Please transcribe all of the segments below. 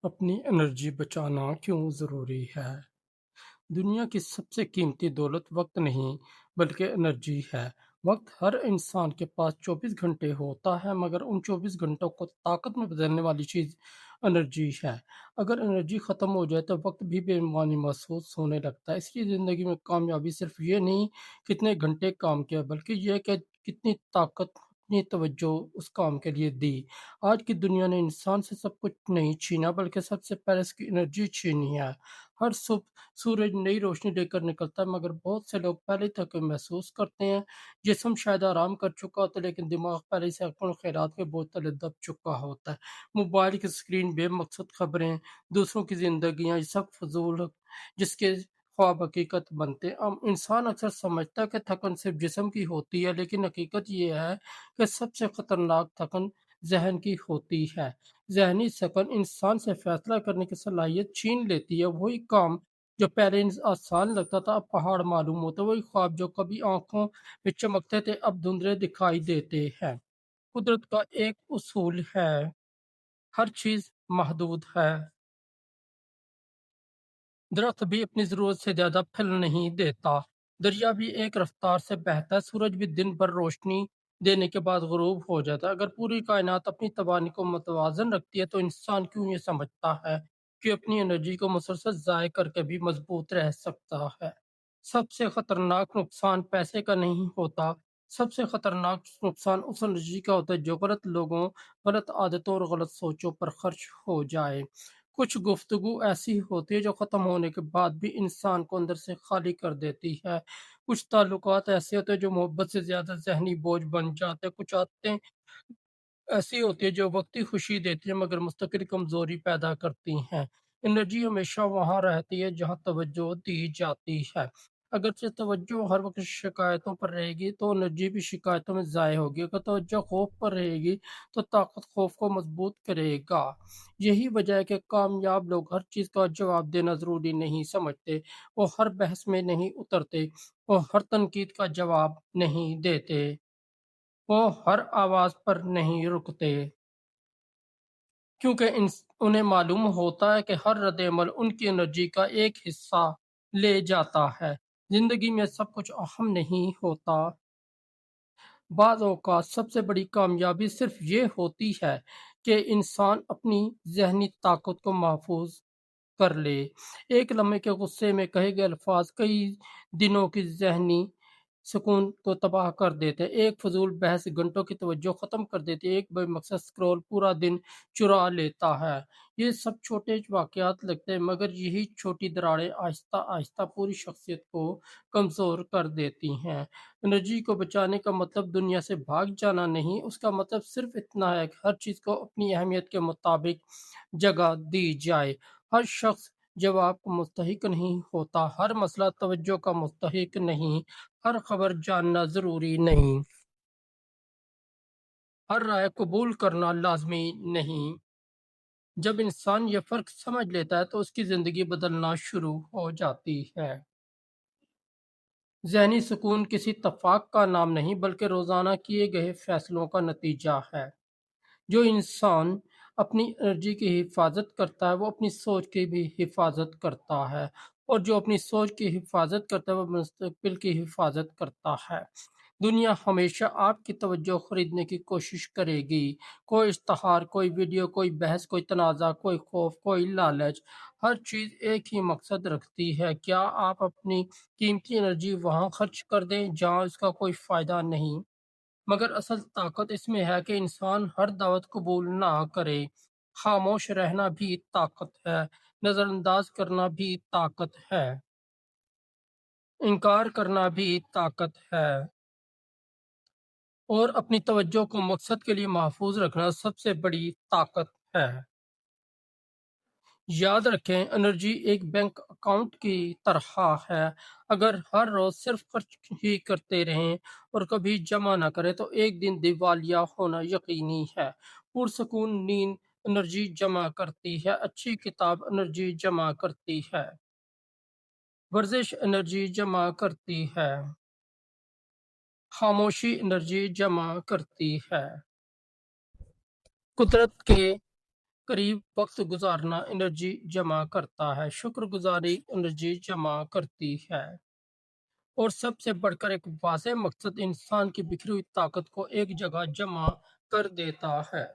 اپنی انرجی بچانا کیوں ضروری ہے؟ دنیا کی سب سے قیمتی دولت وقت نہیں بلکہ انرجی ہے۔ وقت ہر انسان کے پاس 24 گھنٹے ہوتا ہے، مگر ان 24 گھنٹوں کو طاقت میں بدلنے والی چیز انرجی ہے۔ اگر انرجی ختم ہو جائے تو وقت بھی بے معنی محسوس ہونے لگتا ہے۔ اس لیے زندگی میں کامیابی صرف یہ نہیں کتنے گھنٹے کام کیا، بلکہ یہ کہ کتنی طاقت کتنی توجہ اس کام کے لیے دی۔ آج کی دنیا نے انسان سے سب کچھ نہیں چھینا، بلکہ سب سے پہلے اس کی انرجی چھینی ہے۔ ہر صبح سورج نئی روشنی لے کر نکلتا ہے، مگر بہت سے لوگ پہلے تک محسوس کرتے ہیں۔ جسم شاید آرام کر چکا ہوتا ہے، لیکن دماغ پہلے سے اپنے خیالات کے بوجھ تلے دب چکا ہوتا ہے۔ موبائل کی اسکرین، بے مقصد خبریں، دوسروں کی زندگیاں، یہ سب فضول جس کے خواب حقیقت بنتے ہیں۔ انسان اکثر سمجھتا ہے کہ تھکن صرف جسم کی ہوتی ہے، لیکن حقیقت یہ ہے کہ سب سے خطرناک تھکن ذہن کی ہوتی ہے۔ ذہنی سکون انسان سے فیصلہ کرنے کی صلاحیت چھین لیتی ہے۔ وہی کام جو پہلے آسان لگتا تھا اب پہاڑ معلوم ہوتا ہے، وہی خواب جو کبھی آنکھوں میں چمکتے تھے اب دھندلے دکھائی دیتے ہیں۔ قدرت کا ایک اصول ہے، ہر چیز محدود ہے۔ درخت بھی اپنی ضرورت سے زیادہ پھل نہیں دیتا، دریا بھی ایک رفتار سے بہتا ہے، سورج بھی دن بھر روشنی دینے کے بعد غروب ہو جاتا ہے۔ اگر پوری کائنات اپنی توانائی کو متوازن رکھتی ہے تو انسان کیوں یہ سمجھتا ہے کہ اپنی انرجی کو مسلسل ضائع کر کے بھی مضبوط رہ سکتا ہے؟ سب سے خطرناک نقصان پیسے کا نہیں ہوتا، سب سے خطرناک نقصان اس انرجی کا ہوتا ہے جو غلط لوگوں، غلط عادتوں اور غلط سوچوں پر خرچ ہو جائے۔ کچھ گفتگو ایسی ہوتی ہے جو ختم ہونے کے بعد بھی انسان کو اندر سے خالی کر دیتی ہے۔ کچھ تعلقات ایسے ہوتے ہیں جو محبت سے زیادہ ذہنی بوجھ بن جاتے ہیں۔ کچھ عادتیں ایسی ہوتی ہے جو وقتی خوشی دیتی ہیں مگر مستقل کمزوری پیدا کرتی ہیں۔ انرجی ہمیشہ وہاں رہتی ہے جہاں توجہ دی جاتی ہے۔ اگرچہ توجہ ہر وقت شکایتوں پر رہے گی تو انرجی بھی شکایتوں میں ضائع ہوگی۔ اگر توجہ خوف پر رہے گی تو طاقت خوف کو مضبوط کرے گا۔ یہی وجہ ہے کہ کامیاب لوگ ہر چیز کا جواب دینا ضروری نہیں سمجھتے، وہ ہر بحث میں نہیں اترتے، وہ ہر تنقید کا جواب نہیں دیتے، وہ ہر آواز پر نہیں رکتے، کیونکہ انہیں معلوم ہوتا ہے کہ ہر رد عمل ان کی انرجی کا ایک حصہ لے جاتا ہے۔ زندگی میں سب کچھ اہم نہیں ہوتا، بعض اوقات سب سے بڑی کامیابی صرف یہ ہوتی ہے کہ انسان اپنی ذہنی طاقت کو محفوظ کر لے۔ ایک لمحے کے غصے میں کہے گئے الفاظ کئی دنوں کی ذہنی سکون کو تباہ کر دیتے ہیں۔ ایک فضول بحث گھنٹوں کی توجہ ختم کر دیتی ہے، ایک بے مقصد سکرول پورا دن چرا لیتا ہے۔ یہ سب چھوٹے واقعات لگتے ہیں، مگر یہی چھوٹی دراڑیں آہستہ آہستہ پوری شخصیت کو کمزور کر دیتی ہیں۔ انرجی کو بچانے کا مطلب دنیا سے بھاگ جانا نہیں، اس کا مطلب صرف اتنا ہے کہ ہر چیز کو اپنی اہمیت کے مطابق جگہ دی جائے۔ ہر شخص جواب کا مستحق نہیں ہوتا، ہر مسئلہ توجہ کا مستحق نہیں، ہر خبر جاننا ضروری نہیں، ہر رائے قبول کرنا لازمی نہیں۔ جب انسان یہ فرق سمجھ لیتا ہے تو اس کی زندگی بدلنا شروع ہو جاتی ہے۔ ذہنی سکون کسی اتفاق کا نام نہیں بلکہ روزانہ کیے گئے فیصلوں کا نتیجہ ہے۔ جو انسان اپنی انرجی کی حفاظت کرتا ہے وہ اپنی سوچ کی بھی حفاظت کرتا ہے، اور جو اپنی سوچ کی حفاظت کرتا ہے وہ مستقبل کی حفاظت کرتا ہے۔ دنیا ہمیشہ آپ کی توجہ خریدنے کی کوشش کرے گی۔ کوئی اشتہار، کوئی ویڈیو، کوئی بحث، کوئی تنازع، کوئی خوف، کوئی لالچ، ہر چیز ایک ہی مقصد رکھتی ہے، کیا آپ اپنی قیمتی انرجی وہاں خرچ کر دیں جہاں اس کا کوئی فائدہ نہیں؟ مگر اصل طاقت اس میں ہے کہ انسان ہر دعوت قبول نہ کرے۔ خاموش رہنا بھی طاقت ہے، نظر انداز کرنا بھی طاقت ہے، انکار کرنا بھی طاقت ہے، اور اپنی توجہ کو مقصد کے لیے محفوظ رکھنا سب سے بڑی طاقت ہے۔ یاد رکھیں، انرجی ایک بینک اکاؤنٹ کی طرح ہے۔ اگر ہر روز صرف خرچ ہی کرتے رہیں اور کبھی جمع نہ کریں تو ایک دن دیوالیہ ہونا یقینی ہے۔ پرسکون نیند انرجی جمع کرتی ہے، اچھی کتاب انرجی جمع کرتی ہے، ورزش انرجی جمع کرتی ہے، خاموشی انرجی جمع کرتی ہے۔ قدرت کے قریب وقت گزارنا انرجی جمع کرتا ہے، شکر گزاری انرجی جمع کرتی ہے، اور سب سے بڑھ کر ایک واضح مقصد انسان کی بکھری ہوئی طاقت کو ایک جگہ جمع کر دیتا ہے۔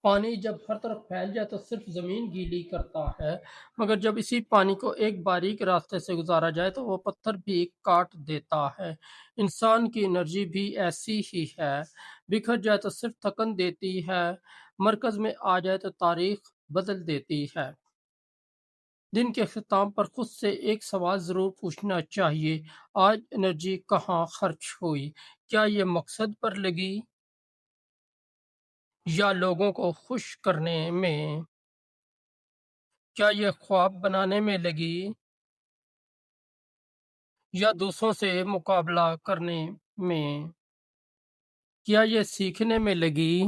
پانی جب ہر طرف پھیل جائے تو صرف زمین گیلی کرتا ہے، مگر جب اسی پانی کو ایک باریک راستے سے گزارا جائے تو وہ پتھر بھی کاٹ دیتا ہے۔ انسان کی انرجی بھی ایسی ہی ہے، بکھر جائے تو صرف تھکن دیتی ہے، مرکز میں آ جائے تو تاریخ بدل دیتی ہے۔ دن کے اختتام پر خود سے ایک سوال ضرور پوچھنا چاہیے: آج انرجی کہاں خرچ ہوئی؟ کیا یہ مقصد پر لگی یا لوگوں کو خوش کرنے میں؟ کیا یہ خواب بنانے میں لگی یا دوسروں سے مقابلہ کرنے میں؟ کیا یہ سیکھنے میں لگی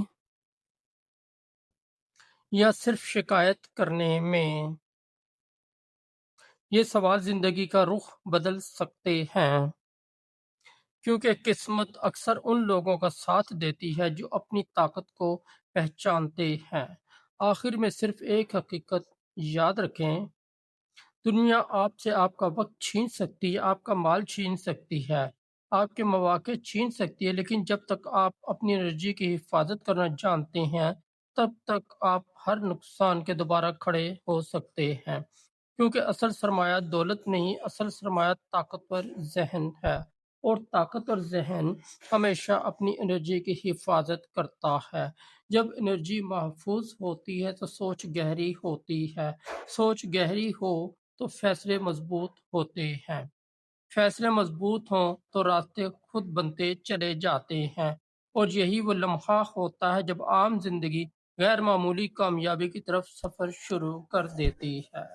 یا صرف شکایت کرنے میں؟ یہ سوال زندگی کا رخ بدل سکتے ہیں، کیونکہ قسمت اکثر ان لوگوں کا ساتھ دیتی ہے جو اپنی طاقت کو پہچانتے ہیں۔ آخر میں صرف ایک حقیقت یاد رکھیں: دنیا آپ سے آپ کا وقت چھین سکتی ہے، آپ کا مال چھین سکتی ہے، آپ کے مواقع چھین سکتی ہے، لیکن جب تک آپ اپنی انرجی کی حفاظت کرنا جانتے ہیں، تب تک آپ ہر نقصان کے دوبارہ کھڑے ہو سکتے ہیں، کیونکہ اصل سرمایہ دولت نہیں، اصل سرمایہ طاقتور ذہن ہے، اور طاقتور ذہن ہمیشہ اپنی انرجی کی حفاظت کرتا ہے۔ جب انرجی محفوظ ہوتی ہے تو سوچ گہری ہوتی ہے، سوچ گہری ہو تو فیصلے مضبوط ہوتے ہیں، فیصلے مضبوط ہوں تو راستے خود بنتے چلے جاتے ہیں، اور یہی وہ لمحہ ہوتا ہے جب عام زندگی غیر معمولی کامیابی کی طرف سفر شروع کر دیتی ہے۔